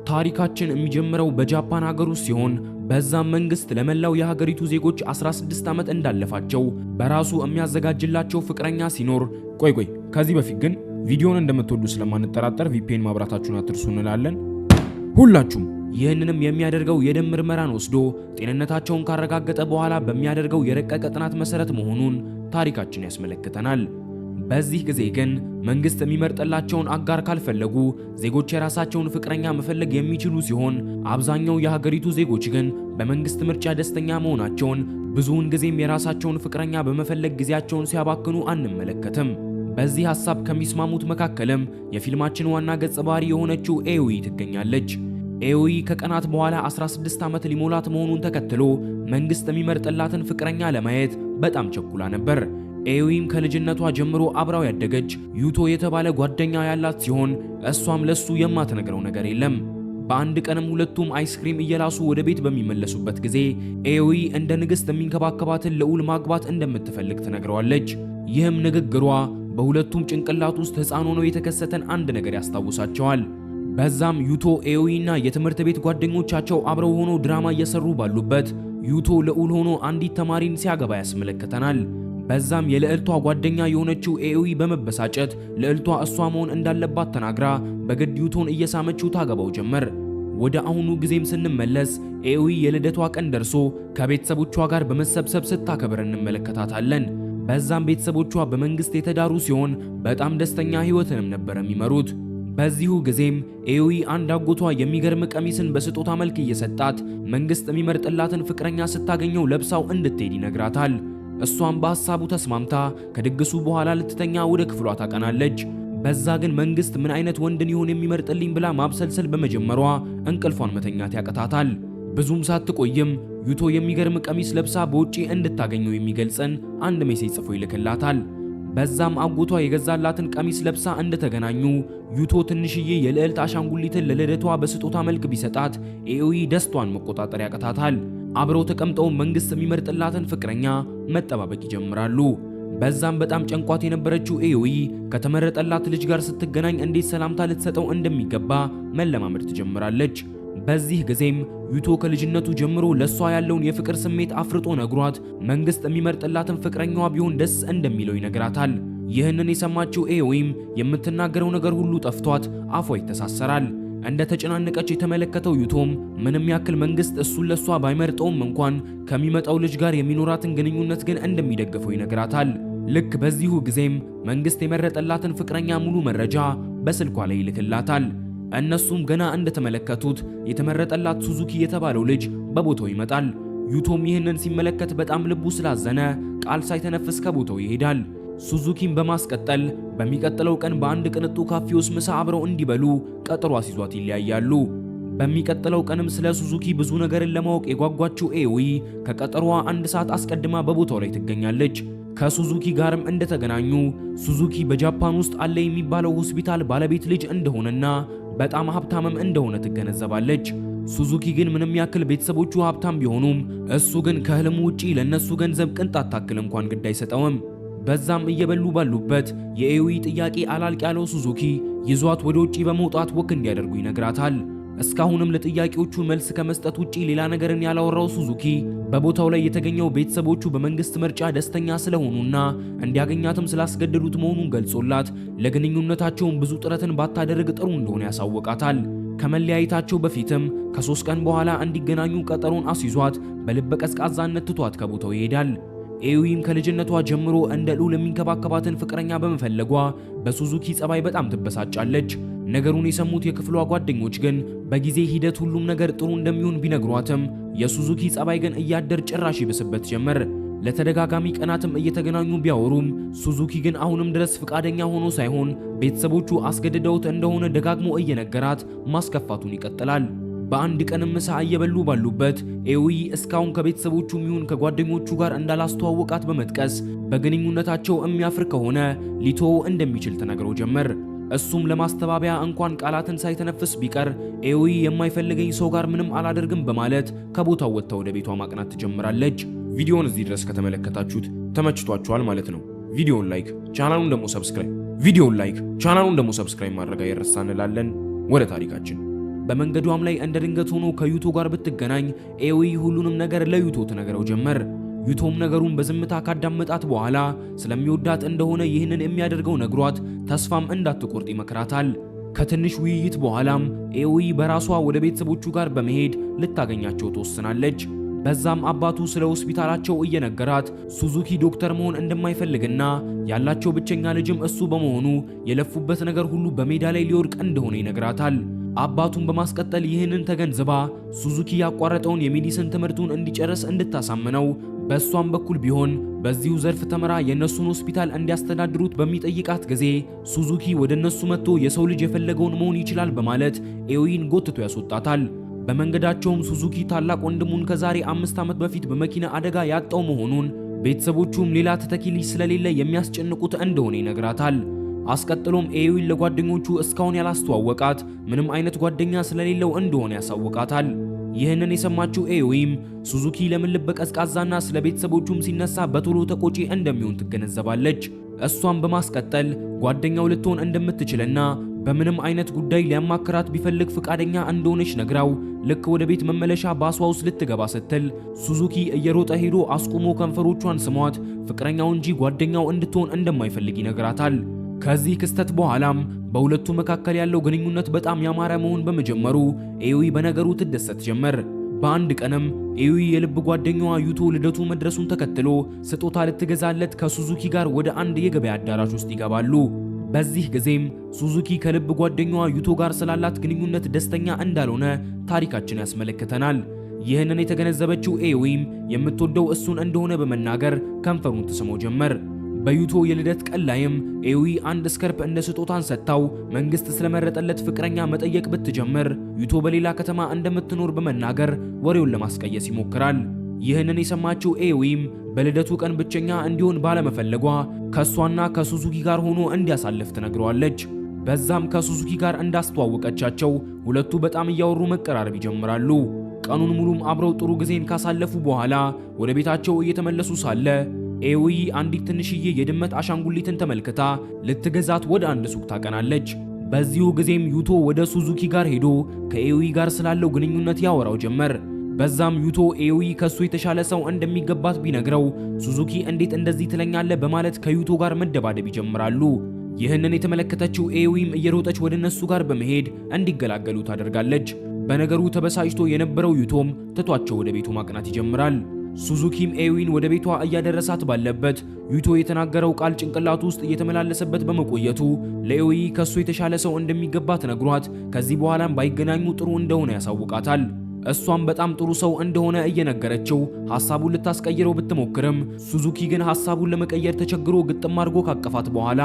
ታሪካችን የሚጀምረው በጃፓን ሀገር ውስጥ ሲሆን በዛም መንግስት ለመላው የሀገሪቱ ዜጎች 16 ዓመት እንዳለፋቸው በራሱ የሚያዘጋጅላቸው ፍቅረኛ ሲኖር ቆይ ከዚህ በፊት ግን ቪዲዮውን እንደምትወዱ ስለማንጠራጠር VPN ማብራታችሁን አትርሱ እንላለን። ሁላችሁም ይህንንም የሚያደርገው የደም ምርመራን ወስዶ ጤንነታቸውን ካረጋገጠ በኋላ በሚያደርገው የረቀቀ ጥናት መሰረት መሆኑን ታሪካችን ያስመለክተናል። በዚህ ጊዜ ግን መንግስት የሚመርጥላቸውን አጋር ካልፈለጉ ዜጎች የራሳቸውን ፍቅረኛ መፈለግ የሚችሉ ሲሆን አብዛኛው የሀገሪቱ ዜጎች ግን በመንግስት ምርጫ ደስተኛ መሆናቸውን ብዙውን ጊዜም የራሳቸውን ፍቅረኛ በመፈለግ ጊዜያቸውን ሲያባክኑ አንመለከትም። በዚህ ሐሳብ ከሚስማሙት መካከልም የፊልማችን ዋና ገጸ ባህሪ የሆነችው ኤዊ ትገኛለች። ኤዊ ከቀናት በኋላ 16 ዓመት ሊሞላት መሆኑን ተከትሎ መንግስት የሚመርጥላትን ፍቅረኛ ለማየት በጣም ቸኩላ ነበር። ኤዊም ከልጅነቷ ጀምሮ አብራው ያደገች ዩቶ የተባለ ጓደኛ ያላት ሲሆን እሷም ለሱ የማትነግረው ነገር የለም። በአንድ ቀንም ሁለቱም አይስክሪም እየላሱ ወደ ቤት በሚመለሱበት ጊዜ ኤዊ እንደ ንግስት የሚንከባከባትን ልዑል ማግባት እንደምትፈልግ ትነግረዋለች። ይህም ንግግሯ በሁለቱም ጭንቅላት ውስጥ ሕፃን ሆኖ የተከሰተን አንድ ነገር ያስታውሳቸዋል። በዛም ዩቶ ኤዊና የትምህርት ቤት ጓደኞቻቸው አብረው ሆኖ ድራማ እየሰሩ ባሉበት ዩቶ ልዑል ሆኖ አንዲት ተማሪን ሲያገባ ያስመለክተናል። በዛም የልዕልቷ ጓደኛ የሆነችው ኤዊ በመበሳጨት ልዕልቷ እሷ መሆን እንዳለባት ተናግራ በግድ ዩቶን እየሳመችው ታገባው ጀመር። ወደ አሁኑ ጊዜም ስንመለስ ኤዊ የልደቷ ቀን ደርሶ ከቤተሰቦቿ ጋር በመሰብሰብ ስታከብር እንመለከታታለን። በዛም ቤተሰቦቿ በመንግስት የተዳሩ ሲሆን በጣም ደስተኛ ህይወትንም ነበር የሚመሩት። በዚሁ ጊዜም ኤዊ አንድ አጎቷ የሚገርም ቀሚስን በስጦታ መልክ እየሰጣት መንግስት የሚመርጥላትን ፍቅረኛ ስታገኘው ለብሳው እንድትሄድ ይነግራታል። እሷም በሐሳቡ ተስማምታ ከድግሱ በኋላ ልትተኛ ወደ ክፍሏ ታቀናለች። በዛ ግን መንግስት ምን አይነት ወንድን ይሆን የሚመርጥልኝ ብላ ማብሰልሰል በመጀመሯ እንቅልፏን መተኛት ያቀታታል። ብዙም ሳትቆይም ዩቶ የሚገርም ቀሚስ ለብሳ በውጪ እንድታገኘው የሚገልጽን አንድ ሜሴጅ ጽፎ ይልክላታል። በዛም አጎቷ የገዛላትን ቀሚስ ለብሳ እንደተገናኙ ዩቶ ትንሽዬ የልዕልት አሻንጉሊትን ለልደቷ በስጦታ መልክ ቢሰጣት ኤዊ ደስቷን መቆጣጠር ያቀታታል። አብረው ተቀምጠው መንግስት የሚመርጥላትን ፍቅረኛ መጠባበቅ ይጀምራሉ። በዛም በጣም ጨንቋት የነበረችው ኤዊ ከተመረጠላት ልጅ ጋር ስትገናኝ እንዴት ሰላምታ ልትሰጠው እንደሚገባ መለማመድ ትጀምራለች። በዚህ ጊዜም ዩቶ ከልጅነቱ ጀምሮ ለሷ ያለውን የፍቅር ስሜት አፍርጦ ነግሯት መንግስት የሚመርጥላትን ፍቅረኛዋ ቢሆን ደስ እንደሚለው ይነግራታል። ይህንን የሰማችው ኤዊም የምትናገረው ነገር ሁሉ ጠፍቷት አፏ ይተሳሰራል። እንደ ተጨናነቀች የተመለከተው ዩቶም ምንም ያክል መንግስት እሱን ለሷ ባይመርጠውም እንኳን ከሚመጣው ልጅ ጋር የሚኖራትን ግንኙነት ግን እንደሚደግፈው ይነግራታል። ልክ በዚሁ ጊዜም መንግስት የመረጠላትን ፍቅረኛ ሙሉ መረጃ በስልኳ ላይ ይልክላታል። እነሱም ገና እንደተመለከቱት የተመረጠላት ሱዙኪ የተባለው ልጅ በቦታው ይመጣል። ዩቶም ይህንን ሲመለከት በጣም ልቡ ስላዘነ ቃል ሳይተነፍስ ከቦታው ይሄዳል። ሱዙኪን በማስቀጠል በሚቀጥለው ቀን በአንድ ቅንጡ ካፌ ውስጥ ምሳ አብረው እንዲበሉ ቀጠሮ አስይዟት ይለያያሉ። በሚቀጥለው ቀንም ስለ ሱዙኪ ብዙ ነገርን ለማወቅ የጓጓችው ኤዊ ከቀጠሮዋ 1 ሰዓት አስቀድማ በቦታው ላይ ትገኛለች። ከሱዙኪ ጋርም እንደተገናኙ ሱዙኪ በጃፓን ውስጥ አለ የሚባለው ሆስፒታል ባለቤት ልጅ እንደሆነና በጣም ሀብታምም እንደሆነ ትገነዘባለች። ሱዙኪ ግን ምንም ያክል ቤተሰቦቹ ሀብታም ቢሆኑም እሱ ግን ከህልሙ ውጪ ለነሱ ገንዘብ ቅንጣት ታክል እንኳን ግድ አይሰጠውም። በዛም እየበሉ ባሉበት የኤዊ ጥያቄ አላልቅ ያለው ሱዙኪ ይዟት ወደ ውጪ በመውጣት ወክ እንዲያደርጉ ይነግራታል። እስካሁንም ለጥያቄዎቹ መልስ ከመስጠት ውጪ ሌላ ነገርን ያላወራው ሱዙኪ በቦታው ላይ የተገኘው ቤተሰቦቹ በመንግስት ምርጫ ደስተኛ ስለሆኑና እንዲያገኛትም ስላስገደዱት መሆኑን ገልጾላት ለግንኙነታቸውም ብዙ ጥረትን ባታደርግ ጥሩ እንደሆነ ያሳወቃታል። ከመለያየታቸው በፊትም ከ3 ቀን በኋላ እንዲገናኙ ቀጠሮን አስይዟት በልበ ቀዝቃዛነት ትቷት ከቦታው ይሄዳል። ኤዊም ከልጅነቷ ጀምሮ እንደ ልዑል የሚንከባከባትን ፍቅረኛ በመፈለጓ በሱዙኪ ጸባይ በጣም ትበሳጫለች። ነገሩን የሰሙት የክፍሏ ጓደኞች ግን በጊዜ ሂደት ሁሉም ነገር ጥሩ እንደሚሆን ቢነግሯትም የሱዙኪ ጸባይ ግን እያደር ጭራሽ ይብስበት ጀመር። ለተደጋጋሚ ቀናትም እየተገናኙ ቢያወሩም ሱዙኪ ግን አሁንም ድረስ ፍቃደኛ ሆኖ ሳይሆን ቤተሰቦቹ አስገድደውት እንደሆነ ደጋግሞ እየነገራት ማስከፋቱን ይቀጥላል። በአንድ ቀንም ምሳ እየበሉ ባሉበት ኤዊ እስካሁን ከቤተሰቦቹ ሚሆን ከጓደኞቹ ጋር እንዳላስተዋወቃት በመጥቀስ በግንኙነታቸው የሚያፍር ከሆነ ሊተወው እንደሚችል ተነግሮ ጀመር። እሱም ለማስተባበያ እንኳን ቃላትን ሳይተነፍስ ቢቀር ኤዊ የማይፈልገኝ ሰው ጋር ምንም አላደርግም በማለት ከቦታው ወጥታ ወደ ቤቷ ማቅናት ትጀምራለች። ቪዲዮውን እዚህ ድረስ ከተመለከታችሁት ተመችቷችኋል ማለት ነው። ቪዲዮውን ላይክ ቻናሉን ደግሞ ሰብስክራይብ ማድረግ አይረሳ እንላለን። ወደ ታሪካችን በመንገዷም ላይ እንደ ድንገት ሆኖ ከዩቶ ጋር ብትገናኝ ኤዊ ሁሉንም ነገር ለዩቶ ትነግረው ጀመር። ዩቶም ነገሩን በዝምታ ካዳመጣት በኋላ ስለሚወዳት እንደሆነ ይህንን የሚያደርገው ነግሯት ተስፋም እንዳትቆርጥ ይመክራታል። ከትንሽ ውይይት በኋላም ኤዊ በራሷ ወደ ቤተሰቦቹ ጋር በመሄድ ልታገኛቸው ተወስናለች። በዛም አባቱ ስለ ሆስፒታላቸው እየነገራት ሱዙኪ ዶክተር መሆን እንደማይፈልግና ያላቸው ብቸኛ ልጅም እሱ በመሆኑ የለፉበት ነገር ሁሉ በሜዳ ላይ ሊወድቅ እንደሆነ ይነግራታል። አባቱን በማስቀጠል ይህንን ተገንዝባ ሱዙኪ ያቋረጠውን የሜዲሲን ትምህርቱን እንዲጨርስ እንድታሳምነው በሷም በኩል ቢሆን በዚሁ ዘርፍ ተመራ የነሱን ሆስፒታል እንዲያስተዳድሩት በሚጠይቃት ጊዜ ሱዙኪ ወደነሱ መጥቶ የሰው ልጅ የፈለገውን መሆን ይችላል በማለት ኤዊን ጎትቶ ያስወጣታል። በመንገዳቸውም ሱዙኪ ታላቅ ወንድሙን ከዛሬ 5 ዓመት በፊት በመኪና አደጋ ያጣው መሆኑን ቤተሰቦቹም ሌላ ተተኪ ልጅ ስለሌለ የሚያስጨንቁት እንደሆነ ይነግራታል። አስቀጥሎም ኤዊን ለጓደኞቹ እስካሁን ያላስተዋወቃት ምንም አይነት ጓደኛ ስለሌለው እንደሆነ ያሳውቃታል። ይህንን የሰማችው ኤዊም ሱዙኪ ለምን ልበ ቀዝቃዛና ስለ ቤተሰቦቹም ሲነሳ በቶሎ ተቆጪ እንደሚሆን ትገነዘባለች። እሷም በማስቀጠል ጓደኛው ልትሆን እንደምትችልና በምንም አይነት ጉዳይ ሊያማክራት ቢፈልግ ፍቃደኛ እንደሆነች ነግራው ልክ ወደ ቤት መመለሻ ባሷ ውስጥ ልትገባ ስትል ሱዙኪ እየሮጠ ሄዶ አስቆሞ ከንፈሮቿን ስሟት ፍቅረኛው እንጂ ጓደኛው እንድትሆን እንደማይፈልግ ይነግራታል። ከዚህ ክስተት በኋላም በሁለቱ መካከል ያለው ግንኙነት በጣም ያማረ መሆን በመጀመሩ ኤዊ በነገሩ ትደሰት ጀመር። በአንድ ቀንም ኤዊ የልብ ጓደኛዋ ዩቶ ልደቱ መድረሱን ተከትሎ ስጦታ ልትገዛለት ከሱዙኪ ጋር ወደ አንድ የገበያ አዳራሽ ውስጥ ይገባሉ። በዚህ ጊዜም ሱዙኪ ከልብ ጓደኛዋ ዩቶ ጋር ስላላት ግንኙነት ደስተኛ እንዳልሆነ ታሪካችን ያስመለክተናል። ይህንን የተገነዘበችው ኤዊም የምትወደው እሱን እንደሆነ በመናገር ከንፈሩን ትስመው ጀመር። በዩቶ የልደት ቀን ላይም ኤዊ አንድ ስከርፕ እንደ ስጦታን ሰጥታው መንግስት ስለመረጠለት ፍቅረኛ መጠየቅ ብትጀምር ዩቶ በሌላ ከተማ እንደምትኖር በመናገር ወሬውን ለማስቀየስ ይሞክራል። ይህንን የሰማችው ኤዊም በልደቱ ቀን ብቸኛ እንዲሆን ባለመፈለጓ ከሷና ከሱዙኪ ጋር ሆኖ እንዲያሳልፍ ትነግረዋለች። በዛም ከሱዙኪ ጋር እንዳስተዋወቀቻቸው ሁለቱ በጣም እያወሩ መቀራረብ ይጀምራሉ። ቀኑን ሙሉም አብረው ጥሩ ጊዜን ካሳለፉ በኋላ ወደ ቤታቸው እየተመለሱ ሳለ ኤዊ አንዲት ትንሽዬ የድመት አሻንጉሊትን ተመልክታ ልትገዛት ወደ አንድ ሱቅ ታቀናለች። በዚሁ ጊዜም ዩቶ ወደ ሱዙኪ ጋር ሄዶ ከኤዊ ጋር ስላለው ግንኙነት ያወራው ጀመር። በዛም ዩቶ ኤዊ ከሱ የተሻለ ሰው እንደሚገባት ቢነግረው ሱዙኪ እንዴት እንደዚህ ትለኛለህ በማለት ከዩቶ ጋር መደባደብ ይጀምራሉ። ይህንን የተመለከተችው ኤዊም እየሮጠች ወደ እነሱ ጋር በመሄድ እንዲገላገሉ ታደርጋለች። በነገሩ ተበሳጭቶ የነበረው ዩቶም ትቷቸው ወደ ቤቱ ማቅናት ይጀምራል። ሱዙኪም ኤዊን ወደ ቤቷ እያደረሳት ባለበት ዩቶ የተናገረው ቃል ጭንቅላቱ ውስጥ እየተመላለሰበት በመቆየቱ ለኤዊ ከሱ የተሻለ ሰው እንደሚገባት ነግሯት ከዚህ በኋላም ባይገናኙ ጥሩ እንደሆነ ያሳውቃታል። እሷም በጣም ጥሩ ሰው እንደሆነ እየነገረችው ሐሳቡን ልታስቀይረው ብትሞክርም ሱዙኪ ግን ሐሳቡን ለመቀየር ተቸግሮ ግጥም አድርጎ ካቀፋት በኋላ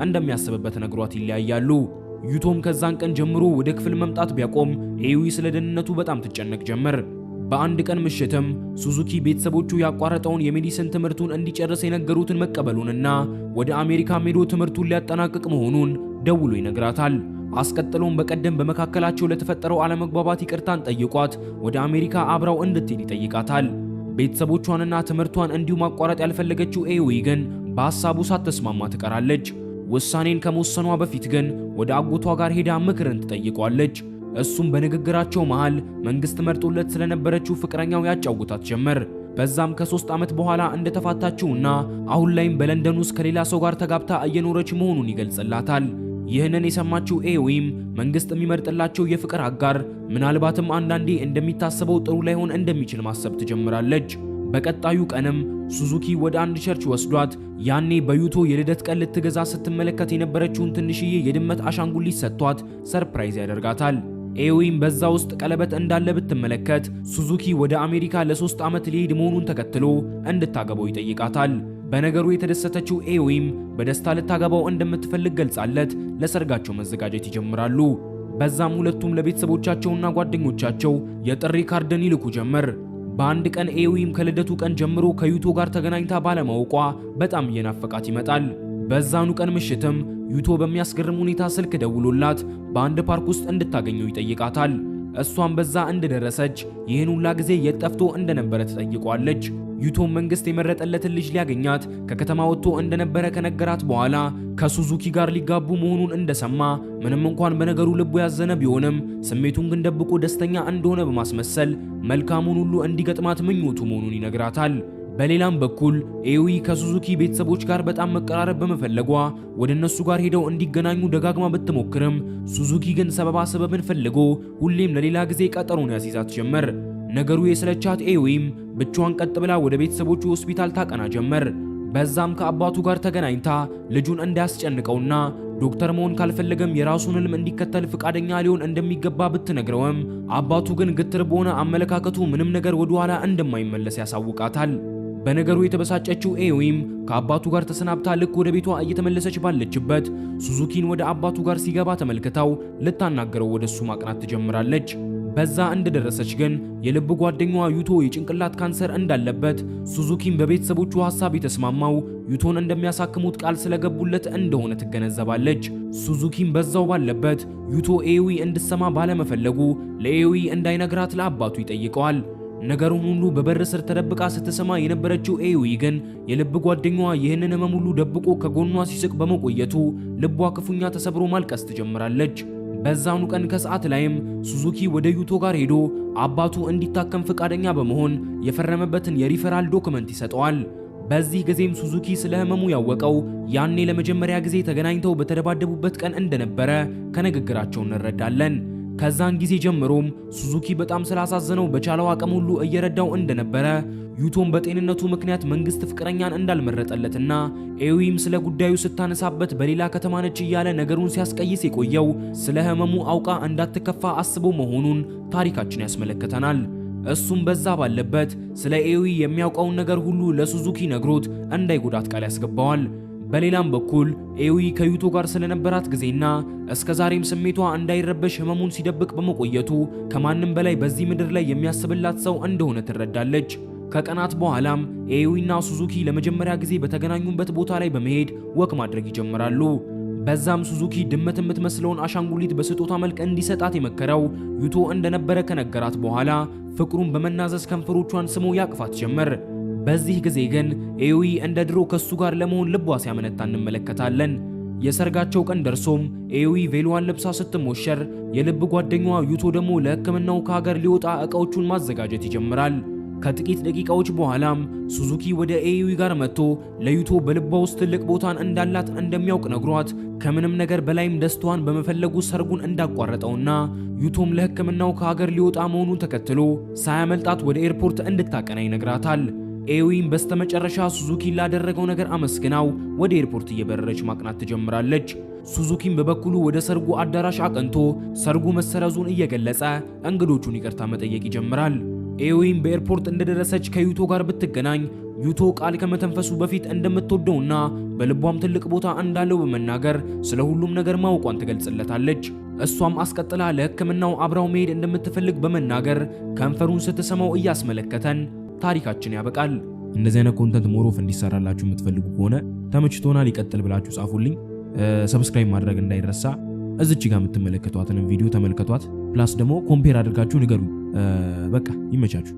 እንደሚያስብበት ነግሯት ይለያያሉ። ዩቶም ከዛን ቀን ጀምሮ ወደ ክፍል መምጣት ቢያቆም ኤዊ ስለ ደህንነቱ በጣም ትጨነቅ ጀመር። በአንድ ቀን ምሽትም ሱዙኪ ቤተሰቦቹ ያቋረጠውን የሜዲሲን ትምህርቱን እንዲጨርስ የነገሩትን መቀበሉንና ወደ አሜሪካ ሄዶ ትምህርቱን ሊያጠናቅቅ መሆኑን ደውሎ ይነግራታል። አስቀጥሎም በቀደም በመካከላቸው ለተፈጠረው አለመግባባት ይቅርታን ጠይቋት ወደ አሜሪካ አብራው እንድትሄድ ይጠይቃታል። ቤተሰቦቿንና ትምህርቷን እንዲሁ ማቋረጥ ያልፈለገችው ኤዊ ግን በሐሳቡ ሳትስማማ ትቀራለች። ውሳኔን ከመወሰኗ በፊት ግን ወደ አጎቷ ጋር ሄዳ ምክርን ትጠይቋለች። እሱም በንግግራቸው መሃል መንግስት መርጦለት ስለነበረችው ፍቅረኛው ያጫውታት ጀመር። በዛም ከ3 ዓመት በኋላ እንደተፋታችውና አሁን ላይም በለንደን ውስጥ ከሌላ ሰው ጋር ተጋብታ እየኖረች መሆኑን ይገልጽላታል። ይህንን የሰማችው ኤዊም መንግስት የሚመርጥላቸው የፍቅር አጋር ምናልባትም አንዳንዴ እንደሚታሰበው ጥሩ ላይሆን እንደሚችል ማሰብ ትጀምራለች። በቀጣዩ ቀንም ሱዙኪ ወደ አንድ ቸርች ወስዷት ያኔ በዩቶ የልደት ቀን ልትገዛ ስትመለከት የነበረችውን ትንሽዬ የድመት አሻንጉሊት ሰጥቷት ሰርፕራይዝ ያደርጋታል። ኤዊም በዛ ውስጥ ቀለበት እንዳለ ብትመለከት ሱዙኪ ወደ አሜሪካ ለ3 ዓመት ሊሄድ መሆኑን ተከትሎ እንድታገባው ይጠይቃታል። በነገሩ የተደሰተችው ኤዊም በደስታ ልታገባው እንደምትፈልግ ገልጻለት ለሰርጋቸው መዘጋጀት ይጀምራሉ። በዛም ሁለቱም ለቤተሰቦቻቸውና ጓደኞቻቸው የጥሪ ካርድን ይልኩ ጀመር። በአንድ ቀን ኤዊም ከልደቱ ቀን ጀምሮ ከዩቶ ጋር ተገናኝታ ባለማወቋ በጣም እየናፈቃት ይመጣል። በዛኑ ቀን ምሽትም ዩቶ በሚያስገርም ሁኔታ ስልክ ደውሎላት በአንድ ፓርክ ውስጥ እንድታገኘው ይጠይቃታል። እሷም በዛ እንደደረሰች ይህን ሁላ ጊዜ የጠፍቶ እንደነበረ ትጠይቀዋለች። ዩቶም መንግስት የመረጠለትን ልጅ ሊያገኛት ከከተማ ወጥቶ እንደነበረ ከነገራት በኋላ ከሱዙኪ ጋር ሊጋቡ መሆኑን እንደሰማ ምንም እንኳን በነገሩ ልቡ ያዘነ ቢሆንም ስሜቱን ግን ደብቆ ደስተኛ እንደሆነ በማስመሰል መልካሙን ሁሉ እንዲገጥማት ምኞቱ መሆኑን ይነግራታል። በሌላም በኩል ኤዊ ከሱዙኪ ቤተሰቦች ጋር በጣም መቀራረብ በመፈለጓ ወደ እነሱ ጋር ሄደው እንዲገናኙ ደጋግማ ብትሞክርም ሱዙኪ ግን ሰበብን ፈልጎ ሁሌም ለሌላ ጊዜ ቀጠሮን ያስይዛት ጀመር። ነገሩ የሰለቻት ኤዊም ብቻዋን ቀጥ ብላ ወደ ቤተሰቦቹ ሆስፒታል ታቀና ጀመር። በዛም ከአባቱ ጋር ተገናኝታ ልጁን እንዳያስጨንቀውና ዶክተር መሆን ካልፈለገም የራሱን ህልም እንዲከተል ፍቃደኛ ሊሆን እንደሚገባ ብትነግረውም አባቱ ግን ግትር በሆነ አመለካከቱ ምንም ነገር ወደ ኋላ እንደማይመለስ ያሳውቃታል። በነገሩ የተበሳጨችው ኤዊም ከአባቱ ጋር ተሰናብታ ልክ ወደ ቤቷ እየተመለሰች ባለችበት ሱዙኪን ወደ አባቱ ጋር ሲገባ ተመልክታው ልታናገረው ወደሱ ማቅናት ትጀምራለች። በዛ እንደደረሰች ግን የልብ ጓደኛዋ ዩቶ የጭንቅላት ካንሰር እንዳለበት ሱዙኪን በቤተሰቦቹ ሐሳብ የተስማማው ዩቶን እንደሚያሳክሙት ቃል ስለገቡለት እንደሆነ ትገነዘባለች። ሱዙኪን በዛው ባለበት ዩቶ ኤዊ እንድትሰማ ባለመፈለጉ ለኤዊ እንዳይነግራት ለአባቱ ይጠይቀዋል። ነገሩን ሁሉ በበር ስር ተደብቃ ስትሰማ የነበረችው ኤዊ ግን የልብ ጓደኛዋ ይህንን ህመም ሁሉ ደብቆ ከጎኗ ሲስቅ በመቆየቱ ልቧ ክፉኛ ተሰብሮ ማልቀስ ትጀምራለች። በዛኑ ቀን ከሰዓት ላይም ሱዙኪ ወደ ዩቶ ጋር ሄዶ አባቱ እንዲታከም ፈቃደኛ በመሆን የፈረመበትን የሪፈራል ዶክመንት ይሰጠዋል። በዚህ ጊዜም ሱዙኪ ስለ ህመሙ ያወቀው ያኔ ለመጀመሪያ ጊዜ ተገናኝተው በተደባደቡበት ቀን እንደነበረ ከንግግራቸው እንረዳለን። ከዛን ጊዜ ጀምሮም ሱዙኪ በጣም ስላሳዘነው በቻለው አቅም ሁሉ እየረዳው እንደነበረ ዩቶም በጤንነቱ ምክንያት መንግስት ፍቅረኛን እንዳልመረጠለትና ኤዊም ስለ ጉዳዩ ስታነሳበት በሌላ ከተማ ነች እያለ ነገሩን ሲያስቀይስ የቆየው ስለ ህመሙ አውቃ እንዳትከፋ አስቦ መሆኑን ታሪካችን ያስመለክተናል። እሱም በዛ ባለበት ስለ ኤዊ የሚያውቀውን ነገር ሁሉ ለሱዙኪ ነግሮት እንዳይጎዳት ቃል ያስገባዋል። በሌላም በኩል ኤዊ ከዩቶ ጋር ስለነበራት ጊዜና እስከዛሬም ስሜቷ እንዳይረበሽ ህመሙን ሲደብቅ በመቆየቱ ከማንም በላይ በዚህ ምድር ላይ የሚያስብላት ሰው እንደሆነ ትረዳለች። ከቀናት በኋላም ኤዊና ሱዙኪ ለመጀመሪያ ጊዜ በተገናኙበት ቦታ ላይ በመሄድ ወክ ማድረግ ይጀምራሉ። በዛም ሱዙኪ ድመት የምትመስለውን አሻንጉሊት በስጦታ መልክ እንዲሰጣት የመከረው ዩቶ እንደነበረ ከነገራት በኋላ ፍቅሩን በመናዘዝ ከንፈሮቿን ስሞ ያቅፋት ጀመር። በዚህ ጊዜ ግን ኤዊ እንደ ድሮ ከሱ ጋር ለመሆን ልቧ ሲያመነታ እንመለከታለን። የሰርጋቸው ቀን ደርሶም ኤዊ ቬሎዋን ለብሳ ስትሞሸር የልብ ጓደኛዋ ዩቶ ደግሞ ለሕክምናው ከሀገር ሊወጣ ዕቃዎቹን ማዘጋጀት ይጀምራል። ከጥቂት ደቂቃዎች በኋላም ሱዙኪ ወደ ኤዊ ጋር መጥቶ ለዩቶ በልቧ ውስጥ ትልቅ ቦታን እንዳላት እንደሚያውቅ ነግሯት ከምንም ነገር በላይም ደስታዋን በመፈለጉ ሰርጉን እንዳቋረጠውና ዩቶም ለሕክምናው ከሀገር ሊወጣ መሆኑን ተከትሎ ሳያመልጣት ወደ ኤርፖርት እንድታቀና ይነግራታል። ኤዊም በስተመጨረሻ ሱዙኪ ላደረገው ነገር አመስግናው ወደ ኤርፖርት እየበረረች ማቅናት ትጀምራለች። ሱዙኪም በበኩሉ ወደ ሰርጉ አዳራሽ አቅንቶ ሰርጉ መሰረዙን እየገለጸ እንግዶቹን ይቅርታ መጠየቅ ይጀምራል። ኤዊም በኤርፖርት እንደደረሰች ከዩቶ ጋር ብትገናኝ ዩቶ ቃል ከመተንፈሱ በፊት እንደምትወደውና በልቧም ትልቅ ቦታ እንዳለው በመናገር ስለ ሁሉም ነገር ማወቋን ትገልጽለታለች። እሷም አስቀጥላ ለሕክምናው አብራው መሄድ እንደምትፈልግ በመናገር ከንፈሩን ስትሰማው እያስመለከተን ታሪካችን ያበቃል። እንደዚህ አይነት ኮንተንት ሞሮፍ እንዲሰራላችሁ የምትፈልጉ ከሆነ ተመችቶናል ይቀጥል ብላችሁ ጻፉልኝ። ሰብስክራይብ ማድረግ እንዳይረሳ። እዚች ጋር የምትመለከቷትን ቪዲዮ ተመልከቷት። ፕላስ ደግሞ ኮምፔር አድርጋችሁ ንገሩኝ። በቃ ይመቻችሁ።